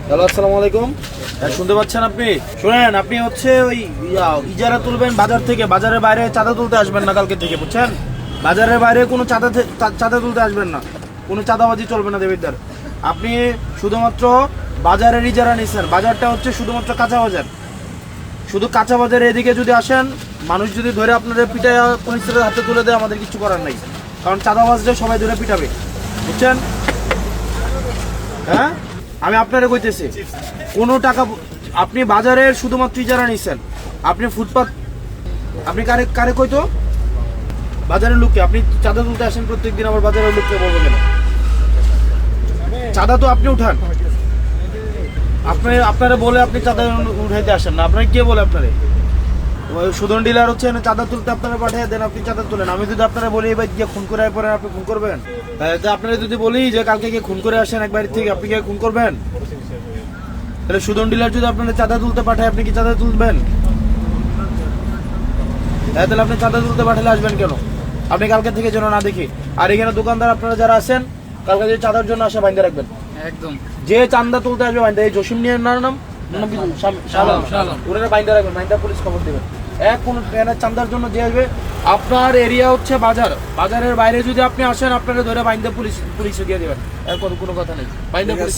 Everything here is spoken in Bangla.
হ্যালো, আসসালামু আলাইকুম। শুনতে পাচ্ছেন আপনি? শুনেন, আপনি হচ্ছে ওই ইজারা তুলবেন বাজার থেকে, বাজারের বাইরে চাঁদা তুলতে আসবেন না কালকে থেকে, বুঝছেন? বাজারের বাইরে কোনো চাঁদা তুলতে আসবেন না, কোনো চাঁদাবাজি চলবে না দেবিদ্দার। আপনি শুধুমাত্র বাজারের ইজারা নিচ্ছেন, বাজারটা হচ্ছে শুধুমাত্র কাঁচা বাজার। শুধু কাঁচা বাজারে এদিকে যদি আসেন, মানুষ যদি ধরে আপনাদের পিটায় পুলিশের হাতে তুলে দেয়, আমাদের কিছু করার নাই, কারণ চাঁদাবাজরা সবাই ধরে পিটাবে, বুঝছেন? হ্যাঁ, আমি আপনারা কইতেছি, কোনো টাকা আপনি বাজারের শুধুমাত্র ইজারা নিচ্ছেন। আপনি ফুটপাত, আপনি কারে কারে কইতো বাজারের লোককে আপনি চাঁদা তুলতে আসেন প্রত্যেকদিন, আবার বাজারের লোককে বলবো কেন? চাঁদা তো আপনি উঠান, আপনারা বলে আপনি চাঁদা উঠাইতে আসেন না। আপনার কে বলে? আপনারে সুদন ডিলার হচ্ছে চাঁদা তুলতে আপনারা পাঠিয়ে দেন, আপনি চাঁদা তুলেন। আমি যদি আপনারা বলি এবার গিয়ে খুন করে পরে আপনি খুন করবেন? আপনারা যদি বলি যে কালকে গিয়ে খুন করে আসেন এক বাড়ি থেকে, আপনি গিয়ে খুন করবেন? তাহলে সুদন ডিলার যদি আপনারা চাঁদা তুলতে পাঠায়, আপনি কি চাঁদা তুলবেন? তাহলে আপনি চাঁদা তুলতে পাঠালে আসবেন কেন? আপনি কালকে থেকে যেন না দেখি। আর এখানে দোকানদার আপনারা যারা আছেন, কালকে যদি চাঁদার জন্য আসে বাইন্দা রাখবেন একদম। যে চাঁদা তুলতে আসবে বাইন্দা, এই জসিম নিয়ে নাম ওনারা বাইন্দা রাখবেন, বাইন্দা পুলিশ খবর দেবেন। কোন চাঁদার জন্য যে আসবে, আপনার এরিয়া হচ্ছে বাজার, বাজারের বাইরে যদি আপনি আসেন, আপনারা ধরে বাইন্দা পুলিশে দিয়ে দেবেন। এর কোনো কথা নেই, বাইন্দা পুলিশ